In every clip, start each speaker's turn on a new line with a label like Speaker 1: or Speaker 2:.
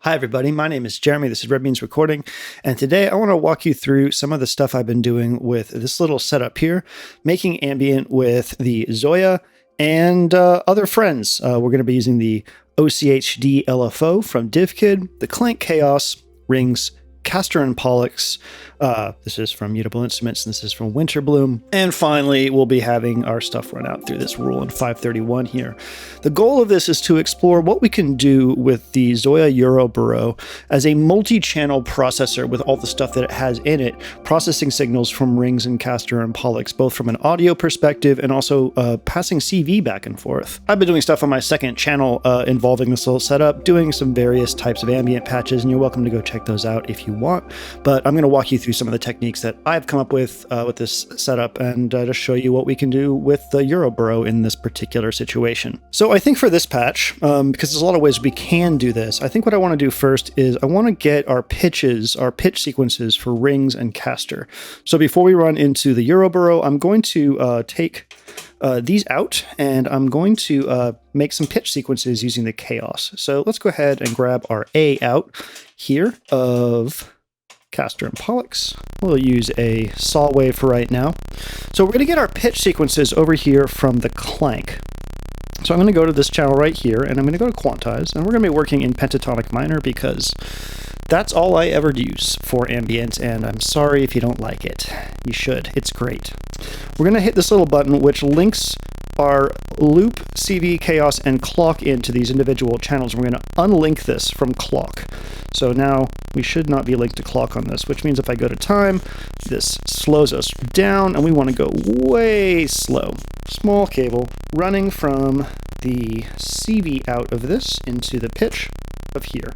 Speaker 1: Hi everybody, my name is Jeremy, this is Red Beans Recording, and today I want to walk you through some of the stuff I've been doing with this little setup here, making ambient with the ZOIA and other friends. We're going to be using the OCHD LFO from DivKid, the Clank Chaos, Rings, Castor and Pollux. This is from Mutable Instruments, and this is from Winterbloom. And finally, we'll be having our stuff run out through this rule in 531 here. The goal of this is to explore what we can do with the ZOIA Euroburo as a multi-channel processor with all the stuff that it has in it, processing signals from Rings and Castor and Pollux, both from an audio perspective and also passing CV back and forth. I've been doing stuff on my second channel involving this little setup, doing some various types of ambient patches, and you're welcome to go check those out if you want. But I'm going to walk you through some of the techniques that I've come up with this setup and just show you what we can do with the Euroburo in this particular situation. So I think for this patch, because there's a lot of ways we can do this, I think what I want to do first is I want to get our pitch sequences for Rings and Castor. So before we run into the Euroburo, I'm going to take these out, and I'm going to make some pitch sequences using the Chaos. So let's go ahead and grab our A out here of Castor and Pollux. We'll use a saw wave for right now. So we're going to get our pitch sequences over here from the Clank. So I'm going to go to this channel right here, and I'm going to go to Quantize, and we're going to be working in pentatonic minor because that's all I ever use for ambient, and I'm sorry if you don't like it. You should. It's great. We're going to hit this little button which links our loop, CV, Chaos, and clock into these individual channels. We're going to unlink this from clock. So now we should not be linked to clock on this, which means if I go to time, this slows us down, and we want to go way slow. Small cable running from the CV out of this into the pitch of here.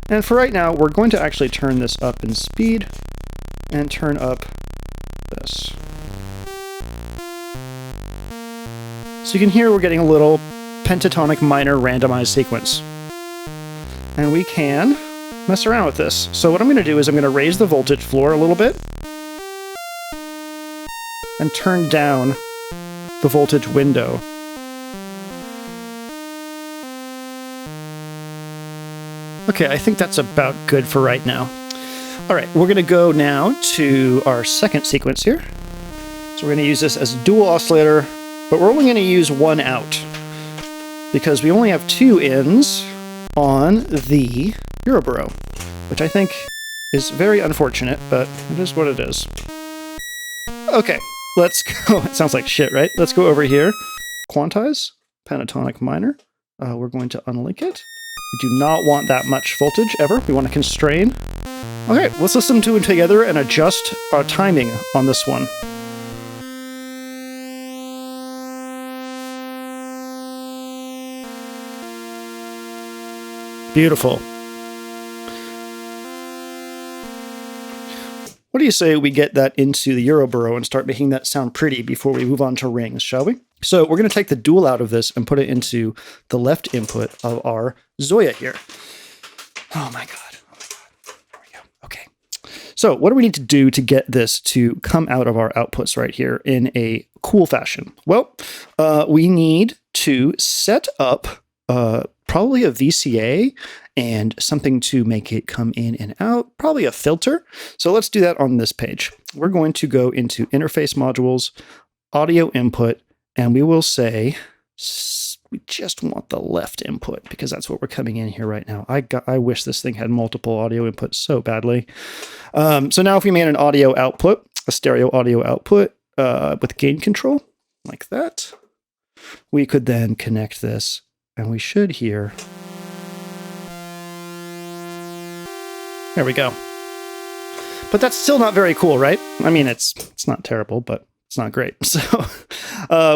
Speaker 1: And for right now, we're going to actually turn this up in speed and turn up this. So you can hear we're getting a little pentatonic minor randomized sequence. And we can mess around with this. So what I'm going to do is I'm going to raise the voltage floor a little bit and turn down the voltage window. Okay, I think that's about good for right now. All right, we're going to go now to our second sequence here. So we're going to use this as a dual oscillator, but we're only going to use one out because we only have two ins on the Euroburo, which I think is very unfortunate, but it is what it is. Okay, let's go. It sounds like shit, right? Let's go over here. Quantize, pentatonic minor. We're going to unlink it. We do not want that much voltage ever. We want to constrain. Okay, let's listen to it together and adjust our timing on this one. Beautiful. What do you say we get that into the Euroburo and start making that sound pretty before we move on to Rings, shall we? So we're going to take the dual out of this and put it into the left input of our ZOIA here. Oh my God. Oh my God. There we go. Okay. So what do we need to do to get this to come out of our outputs right here in a cool fashion? Well, we need to set up probably a VCA and something to make it come in and out, probably a filter. So let's do that on this page. We're going to go into Interface Modules, Audio Input, and we will say we just want the left input because that's what we're coming in here right now. I wish this thing had multiple audio inputs so badly. So now if we made an audio output, a stereo audio output with gain control, like that, we could then connect this and we should hear. There we go. But that's still not very cool, right? I mean, it's not terrible, but it's not great. So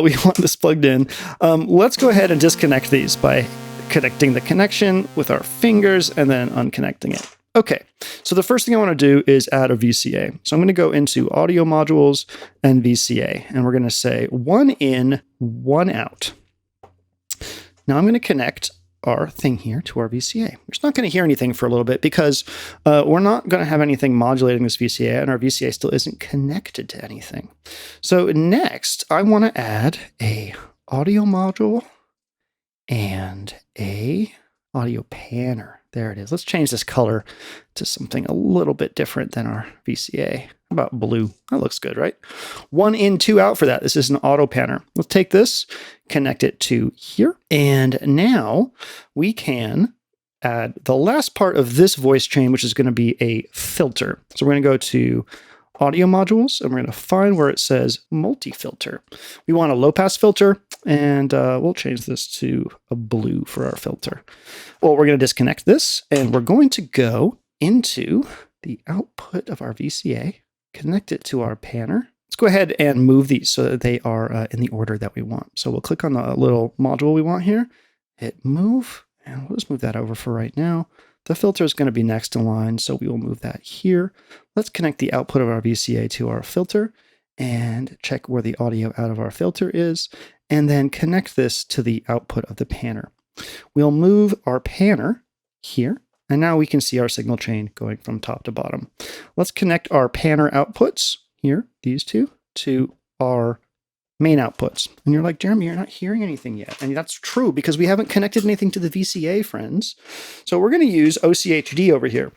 Speaker 1: we want this plugged in. Let's go ahead and disconnect these by connecting the connection with our fingers and then unconnecting it. Okay, so the first thing I want to do is add a VCA. So I'm going to go into Audio Modules and VCA, and we're going to say 1 in, 1 out. Now I'm going to connect our thing here to our VCA. We're just not going to hear anything for a little bit because we're not going to have anything modulating this VCA, and our VCA still isn't connected to anything. So next, I want to add a audio module and a audio panner. There it is. Let's change this color to something a little bit different than our VCA. How about blue? That looks good, right? 1 in, 2 out for that. This is an auto panner. Let's take this, connect it to here. And now we can add the last part of this voice chain, which is going to be a filter. So we're going to go to audio modules, and we're going to find where it says multi-filter. We want a low-pass filter, and we'll change this to a blue for our filter. Well, we're going to disconnect this, and we're going to go into the output of our VCA, connect it to our panner. Let's go ahead and move these so that they are in the order that we want. So we'll click on the little module we want here, hit move, and we'll just move that over for right now. The filter is going to be next in line, so we will move that here. Let's connect the output of our VCA to our filter and check where the audio out of our filter is, and then connect this to the output of the panner. We'll move our panner here, and now we can see our signal chain going from top to bottom. Let's connect our panner outputs here, these two, to our main outputs. And you're like, Jeremy, you're not hearing anything yet. And that's true because we haven't connected anything to the VCA, friends. So we're going to use OCHD over here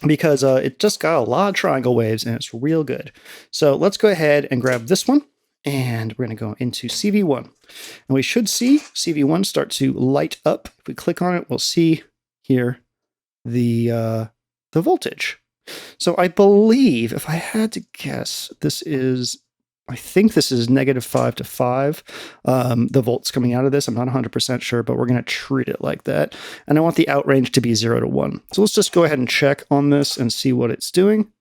Speaker 1: because it just got a lot of triangle waves and it's real good. So let's go ahead and grab this one and we're going to go into CV1. And we should see CV1 start to light up. If we click on it, we'll see here the voltage. So I believe, if I had to guess, I think this is -5 to 5, the volts coming out of this. I'm not 100% sure, but we're going to treat it like that. And I want the out range to be 0 to 1. So let's just go ahead and check on this and see what it's doing.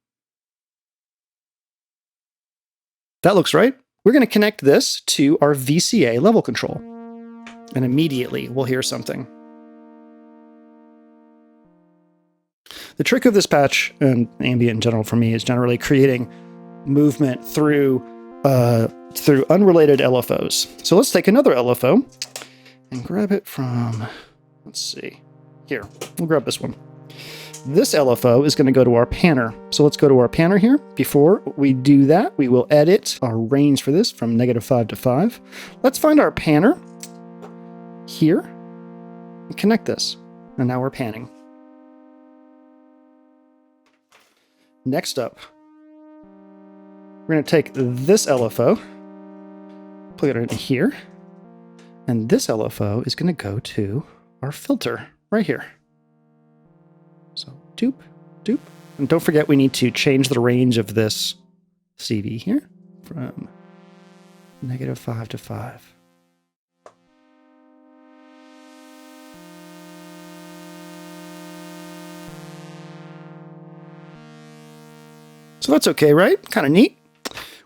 Speaker 1: That looks right. We're going to connect this to our VCA level control. And immediately we'll hear something. The trick of this patch, and Ambient in general for me, is generally creating movement through unrelated LFOs. So let's take another LFO and grab it from, let's see, here. We'll grab this one. This LFO is going to go to our panner. So let's go to our panner here. Before we do that, we will edit our range for this from -5 to 5. Let's find our panner here and connect this. And now we're panning. Next up, we're going to take this LFO, put it in here, and this LFO is going to go to our filter right here. So doop, doop. And don't forget we need to change the range of this CV here from -5 to 5. So that's okay, right? Kind of neat.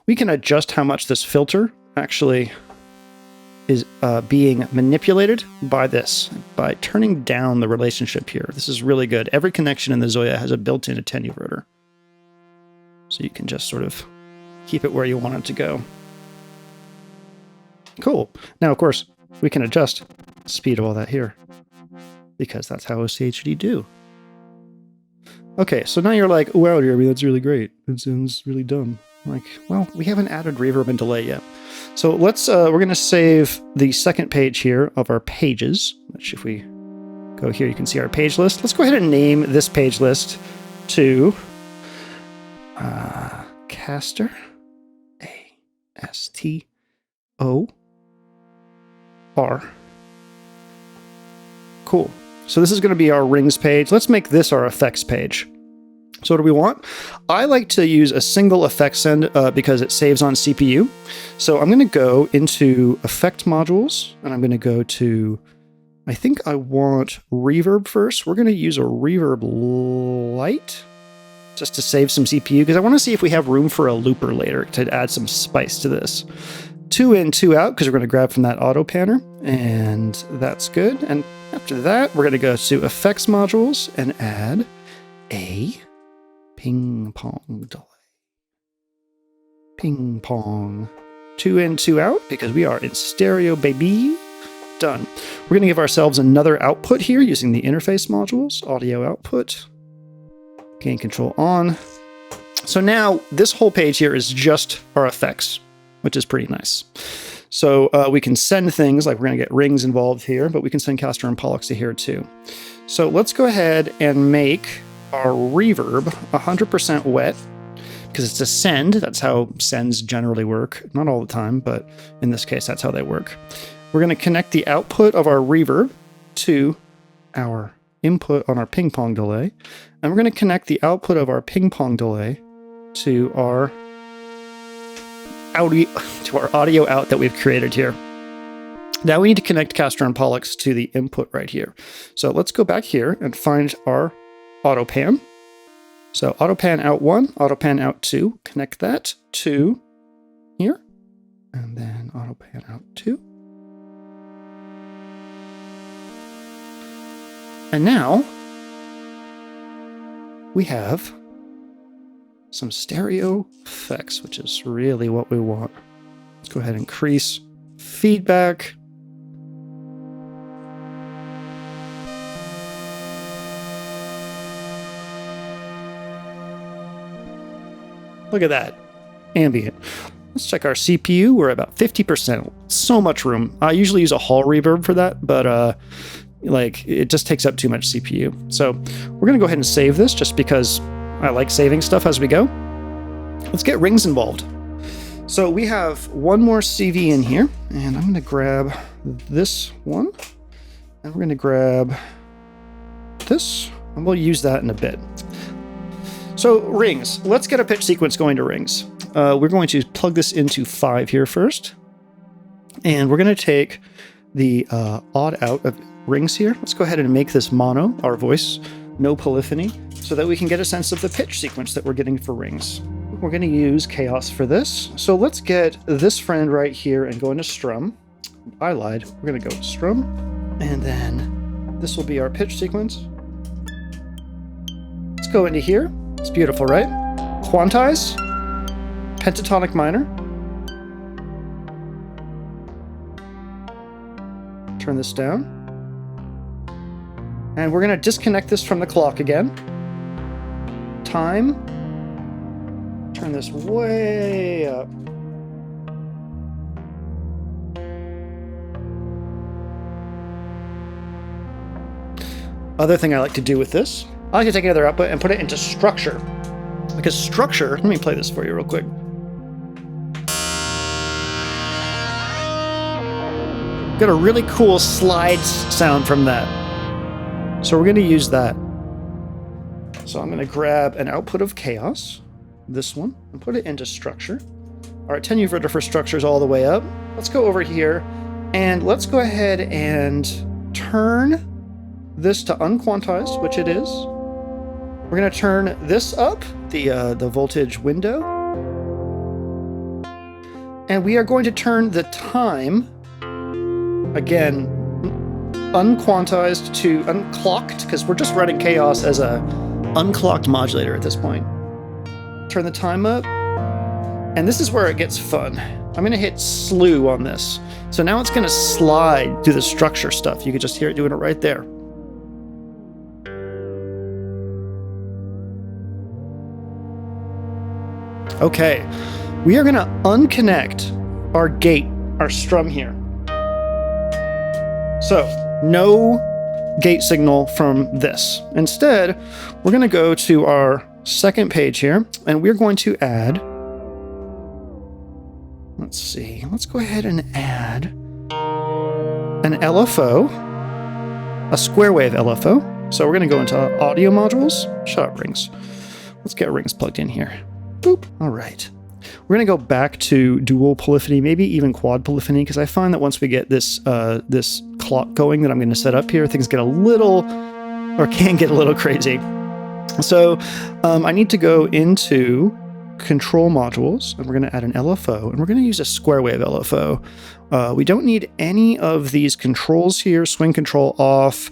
Speaker 1: We can adjust how much this filter actually is being manipulated by this, by turning down the relationship here. This is really good. Every connection in the ZOIA has a built-in attenuverter. So you can just sort of keep it where you want it to go. Cool. Now, of course, we can adjust the speed of all that here because that's how OCHD do. Okay, so now you're like, wow, Jeremy, that's really great. It sounds really dumb. Like, well, we haven't added reverb and delay yet. So let's, we're going to save the second page here of our pages, which if we go here, you can see our page list. Let's go ahead and name this page list to Castor, A-S-T-O-R. Cool. So this is going to be our rings page. Let's make this our effects page. So what do we want? I like to use a single effect send because it saves on CPU. So I'm going to go into effect modules and I'm going to go to, I think I want reverb first. We're going to use a reverb light just to save some CPU because I want to see if we have room for a looper later to add some spice to this. 2 in, 2 out because we're going to grab from that auto panner and that's good. And after that, we're going to go to effects modules and add a ping pong delay. Ping pong. 2 in, 2 out because we are in stereo, baby. Done. We're going to give ourselves another output here using the interface modules, audio output, gain control on. So now this whole page here is just our effects, which is pretty nice. So we can send things, like we're going to get rings involved here, but we can send Castor and Pollux to here too. So let's go ahead and make our reverb 100% wet, because it's a send. That's how sends generally work. Not all the time, but in this case, that's how they work. We're going to connect the output of our reverb to our input on our ping pong delay. And we're going to connect the output of our ping pong delay to our audio out that we've created here. Now we need to connect Castor and Pollux to the input right here. So let's go back here and find our auto pan. So auto pan out 1, auto pan out 2, connect that to here, and then auto pan out 2. And now we have some stereo effects, which is really what we want. Let's go ahead and increase feedback. Look at that. Ambient. Let's check our CPU. We're about 50%. So much room. I usually use a hall reverb for that, but like it just takes up too much CPU. So we're going to go ahead and save this just because I like saving stuff as we go. Let's get rings involved. So we have one more CV in here, and I'm going to grab this one, and we're going to grab this, and we'll use that in a bit. So rings, let's get a pitch sequence going to rings. We're going to plug this into 5 here first. And we're going to take the odd out of rings here. Let's go ahead and make this mono, our voice, no polyphony, so that we can get a sense of the pitch sequence that we're getting for rings. We're going to use Chaos for this. So let's get this friend right here and go into strum. I lied. We're going to go strum. And then this will be our pitch sequence. Let's go into here. It's beautiful, right? Quantize, pentatonic minor. Turn this down. And we're going to disconnect this from the clock again. Time. Turn this way up. Other thing I like to do with this, I like to take another output and put it into structure. Because structure, let me play this for you real quick. Got a really cool slides sound from that. So we're going to use that. So I'm going to grab an output of Chaos, this one, and put it into structure. Our attenuator for structure is all the way up. Let's go over here, and let's go ahead and turn this to unquantized, which it is. We're going to turn this up, the voltage window. And we are going to turn the time, again, unquantized to unclocked, because we're just running Chaos as a unclocked modulator at this point. Turn the time up. And this is where it gets fun. I'm going to hit slew on this. So now it's going to slide through the structure stuff. You can just hear it doing it right there. Okay, we are going to unconnect our gate, our strum here. So, no gate signal from this. Instead, we're going to go to our second page here, and we're going to add, let's see, let's go ahead and add an LFO, a square wave LFO. So we're going to go into audio modules, shut up rings. Let's get rings plugged in here. Boop. All right. We're going to go back to dual polyphony, maybe even quad polyphony, because I find that once we get this this clock going that I'm going to set up here, things get a little, or can get a little crazy. So I need to go into control modules, and we're going to add an LFO, and we're going to use a square wave LFO. We don't need any of these controls here, swing control off,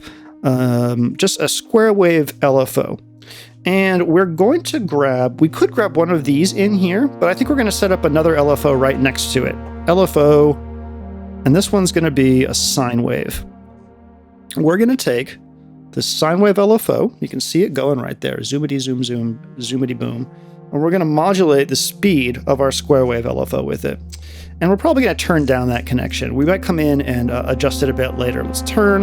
Speaker 1: just a square wave LFO. And we're going to grab, we could grab one of these in here, but I think we're going to set up another LFO right next to it. LFO, and this one's going to be a sine wave. We're going to take the sine wave LFO, you can see it going right there, zoomity zoom zoom, zoomity boom, and we're going to modulate the speed of our square wave LFO with it. And we're probably going to turn down that connection. We might come in and adjust it a bit later. Let's turn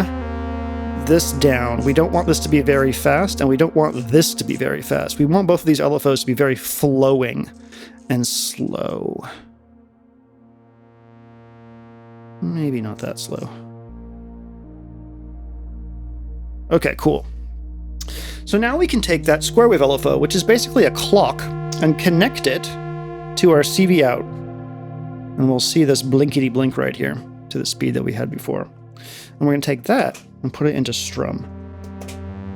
Speaker 1: this down. We don't want this to be very fast, and we don't want this to be very fast. We want both of these LFOs to be very flowing and slow. Maybe not that slow. Okay, cool. So now we can take that square wave LFO, which is basically a clock, and connect it to our CV out. And we'll see this blinkety blink right here to the speed that we had before. And we're going to take that and put it into strum.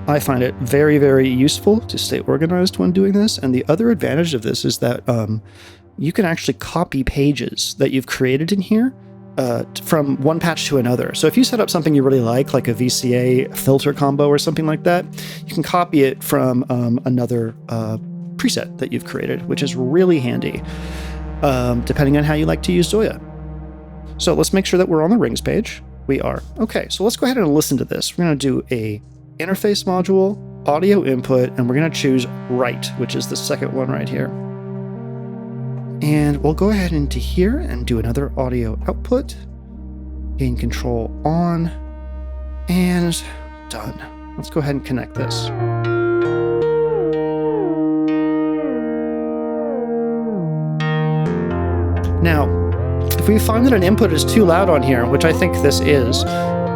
Speaker 1: I find it very, very useful to stay organized when doing this. And the other advantage of this is that you can actually copy pages that you've created in here from one patch to another. So if you set up something you really like a VCA filter combo or something like that, you can copy it from another preset that you've created, which is really handy, depending on how you like to use ZOIA. So let's make sure that we're on the rings page. We are. Okay, so let's go ahead and listen to this. We're going to do a interface module, audio input, and we're going to choose right, which is the second one right here. And we'll go ahead into here and do another audio output. Gain control on, and done. Let's go ahead and connect this. Now, if we find that an input is too loud on here, which I think this is,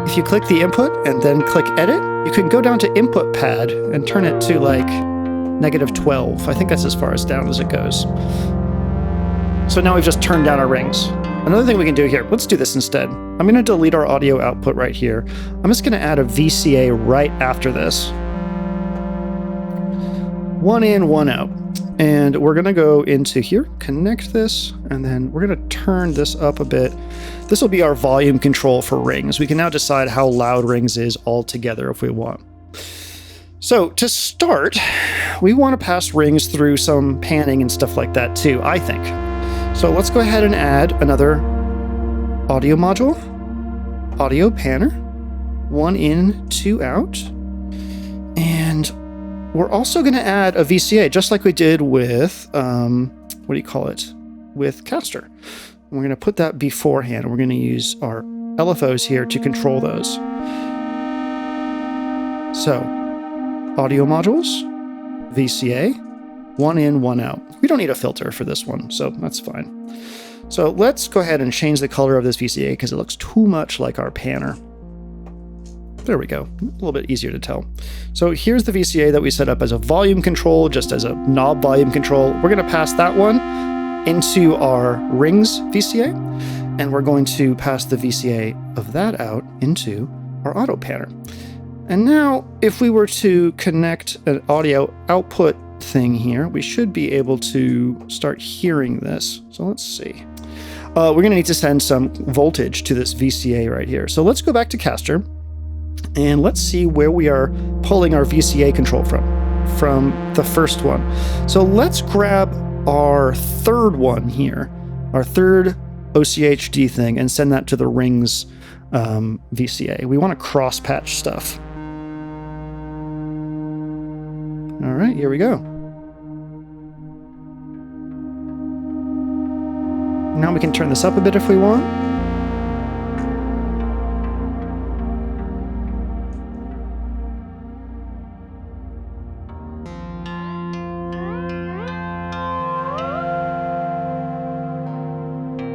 Speaker 1: if you click the input and then click edit, you can go down to input pad and turn it to like -12. I think that's as far as down as it goes. So now we've just turned down our rings. Another thing we can do here, let's do this instead. I'm going to delete our audio output right here. I'm just going to add a VCA right after this. One in, one out. And we're going to go into here, connect this, and then we're going to turn this up a bit. This will be our volume control for rings. We can now decide how loud rings is altogether if we want. So to start, we want to pass rings through some panning and stuff like that too, I think. So let's go ahead and add another audio module, audio panner, one in, two out. And we're also going to add a VCA, just like we did with, with Castor. We're going to put that beforehand. We're going to use our LFOs here to control those. So, audio modules, VCA, one in, one out. We don't need a filter for this one, so that's fine. So let's go ahead and change the color of this VCA because it looks too much like our panner. There we go, a little bit easier to tell. So here's the VCA that we set up as a volume control, just as a knob volume control. We're gonna pass that one into our rings VCA, and we're going to pass the VCA of that out into our auto panner. And now, if we were to connect an audio output thing here, we should be able to start hearing this. So let's see. We're gonna need to send some voltage to this VCA right here. So let's go back to Castor, and let's see where we are pulling our VCA control from the first one. So let's grab our third one here, our third OCHD thing, and send that to the rings VCA. We want to cross patch stuff. All right, here we go. Now we can turn this up a bit if we want.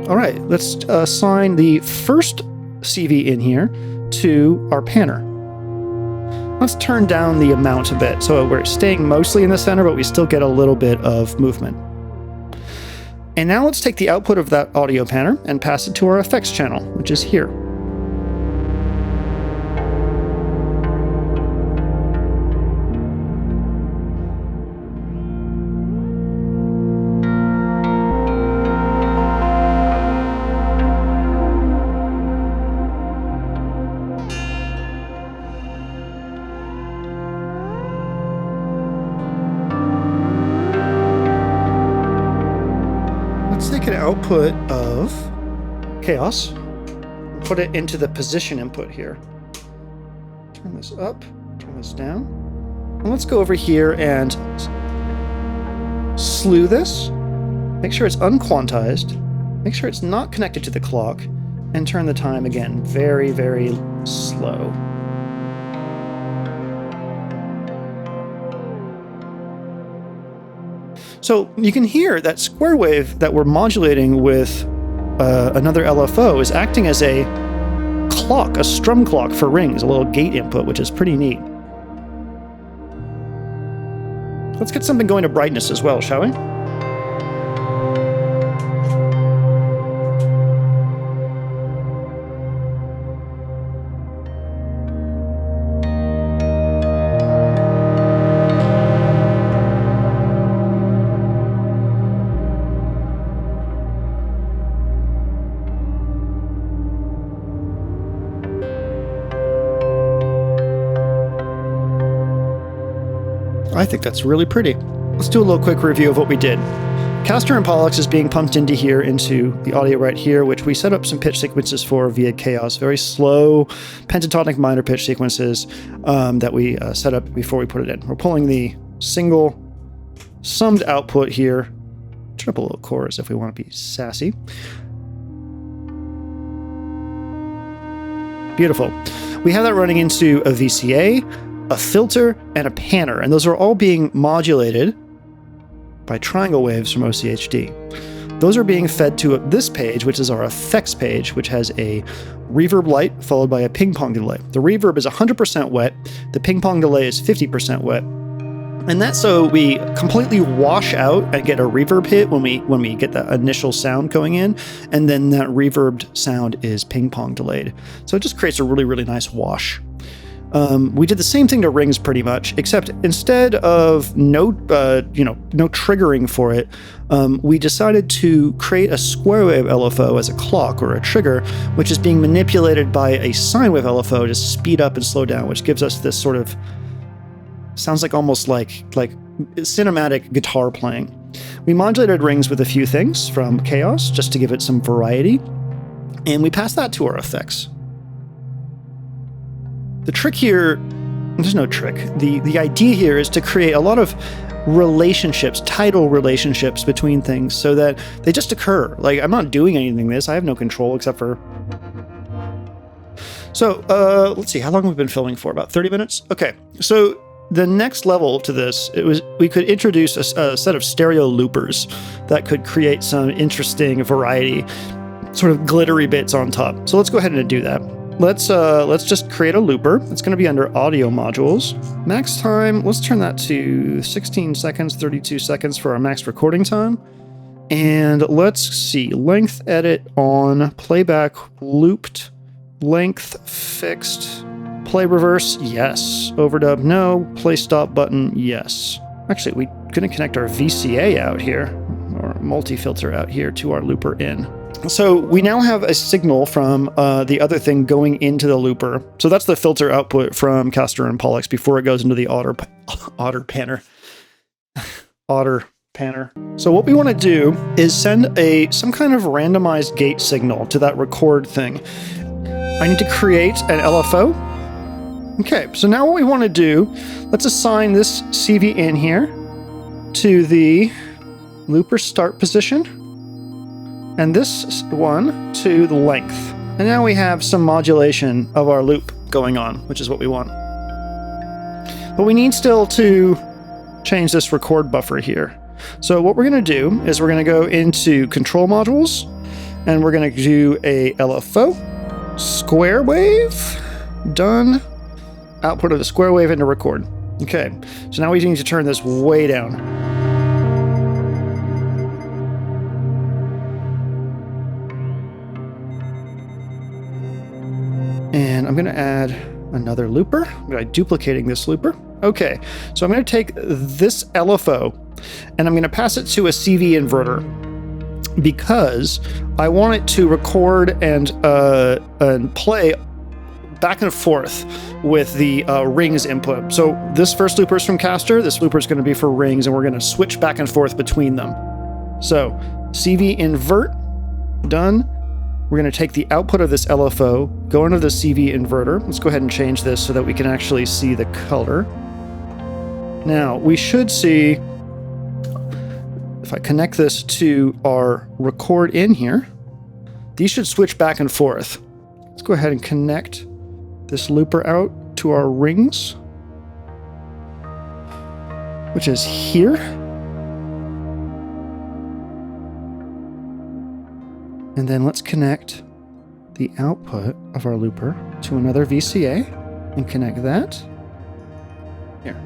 Speaker 1: All right, let's assign the first CV in here to our panner. Let's turn down the amount a bit so we're staying mostly in the center, but we still get a little bit of movement. And now let's take the output of that audio panner and pass it to our effects channel, which is here. Output of Chaos, put it into the position input here. Turn this up, turn this down. And let's go over here and slew this, make sure it's unquantized, make sure it's not connected to the clock, and turn the time again very, very slow. So you can hear that square wave that we're modulating with another LFO is acting as a clock, a strum clock for rings, a little gate input, which is pretty neat. Let's get something going to brightness as well, shall we? I think that's really pretty. Let's do a little quick review of what we did. Castor and Pollux is being pumped into here, into the audio right here, which we set up some pitch sequences for via Chaos. Very slow pentatonic minor pitch sequences that we set up before we put it in. We're pulling the single summed output here. Turn up a little chorus if we want to be sassy. Beautiful. We have that running into a VCA, a filter, and a panner, and those are all being modulated by triangle waves from OCHD. Those are being fed to this page, which is our effects page, which has a reverb light followed by a ping pong delay. The reverb is 100% wet, the ping pong delay is 50% wet, and that's so we completely wash out and get a reverb hit when we get that initial sound going in, and then that reverbed sound is ping pong delayed. So it just creates a really, really nice wash. We did the same thing to rings pretty much, except instead of no triggering for it, we decided to create a square wave LFO as a clock or a trigger, which is being manipulated by a sine wave LFO to speed up and slow down, which gives us this sort of, sounds like almost like cinematic guitar playing. We modulated rings with a few things from Chaos just to give it some variety, and we passed that to our effects. The trick here, there's no trick. The idea here is to create a lot of relationships, tidal relationships between things so that they just occur. Like, I'm not doing anything this. I have no control except for... So, let's see, how long have we been filming for? About 30 minutes? Okay, so the next level to this, we could introduce a set of stereo loopers that could create some interesting variety, sort of glittery bits on top. So let's go ahead and do that. Let's just create a looper. It's going to be under audio modules. Max time, let's turn that to 16 seconds, 32 seconds for our max recording time. And let's see, length edit on, playback looped, length fixed, play reverse, yes. Overdub, no. Play stop button, yes. Actually, we're going to connect our VCA out here, or multi-filter out here to our looper in. So we now have a signal from the other thing going into the looper. So that's the filter output from Castor and Pollux before it goes into the otter panner. Otter panner. So what we want to do is send some kind of randomized gate signal to that record thing. I need to create an LFO. Okay, so now what we want to do, let's assign this CV in here to the looper start position, and this one to the length. And now we have some modulation of our loop going on, which is what we want. But we need still to change this record buffer here. So what we're going to do is we're going to go into control modules, and we're going to do a LFO, square wave, done, output of the square wave into record. Okay, so now we need to turn this way down. And I'm going to add another looper. I'm duplicating this looper. Okay, so I'm going to take this LFO and I'm going to pass it to a CV inverter because I want it to record and play back and forth with the rings input. So this first looper is from Castor, this looper is going to be for rings, and we're going to switch back and forth between them. So CV invert, done. We're going to take the output of this LFO, go into the CV inverter. Let's go ahead and change this so that we can actually see the color. Now, we should see if I connect this to our record in here, these should switch back and forth. Let's go ahead and connect this looper out to our rings, which is here. And then let's connect the output of our looper to another VCA and connect that here.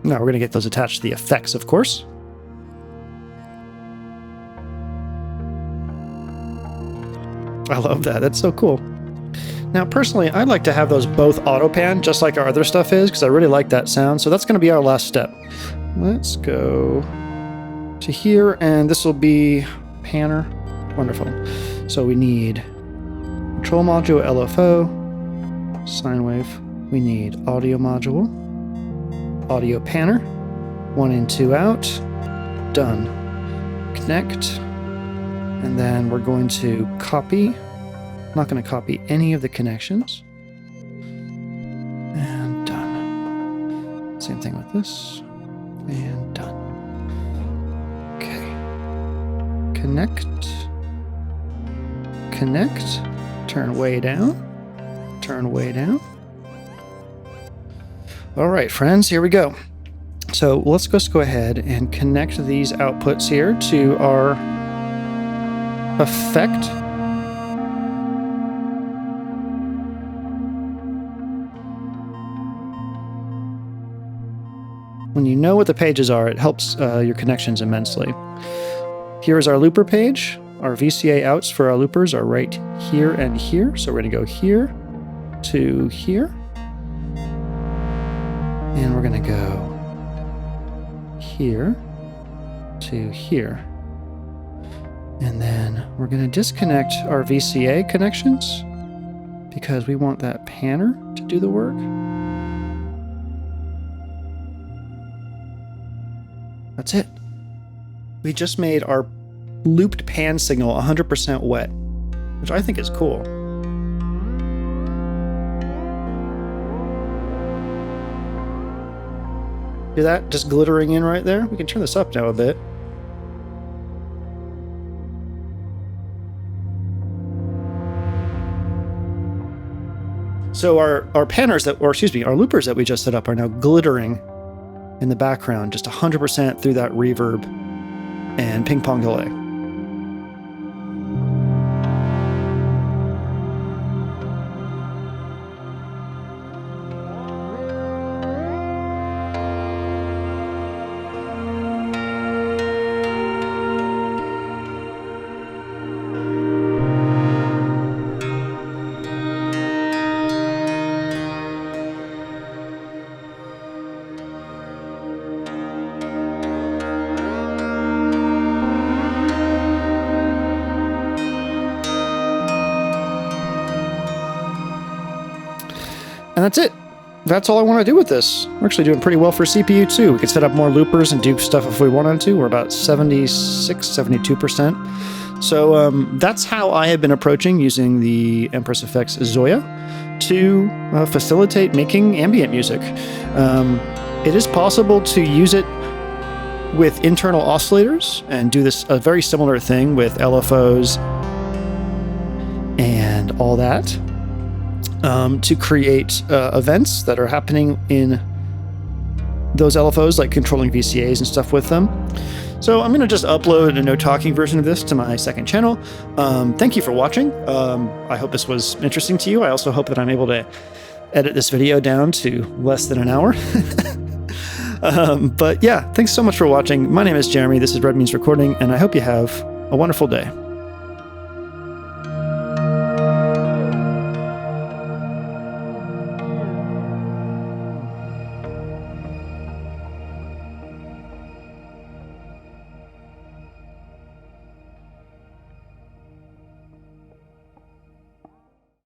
Speaker 1: Now we're going to get those attached to the effects, of course. I love that. That's so cool. Now, personally, I'd like to have those both auto pan, just like our other stuff is, because I really like that sound. So that's going to be our last step. Let's go to here, and this will be panner. Wonderful. So we need control module, LFO, sine wave. We need audio module, audio panner, 1 in 2 out, done. Connect, and then we're going to copy. I'm not going to copy any of the connections. And done. Same thing with this, and done. Okay. Connect, connect, turn way down, turn way down. All right, friends, here we go. So let's just go ahead and connect these outputs here to our effect. When you know what the pages are, it helps your connections immensely. Here is our looper page. Our VCA outs for our loopers are right here and here. So we're going to go here to here. And we're going to go here to here. And then we're going to disconnect our VCA connections because we want that panner to do the work. That's it. We just made our looped pan signal 100% wet, which I think is cool. Hear that? Just glittering in right there? We can turn this up now a bit. So our panners that, or excuse me, our loopers that we just set up are now glittering in the background, just 100% through that reverb and ping pong delay. And that's it. That's all I want to do with this. We're actually doing pretty well for CPU too. We could set up more loopers and do stuff if we wanted to. We're about 76, 72%. So that's how I have been approaching using the Empress Effects ZOIA to facilitate making ambient music. It is possible to use it with internal oscillators and do this a very similar thing with LFOs and all that. To create events that are happening in those LFOs, like controlling VCAs and stuff with them. So I'm going to just upload a no talking version of this to my second channel. Thank you for watching. I hope this was interesting to you. I also hope that I'm able to edit this video down to less than an hour. But yeah, thanks so much for watching. My name is Jeremy. This is Red Means Recording, and I hope you have a wonderful day.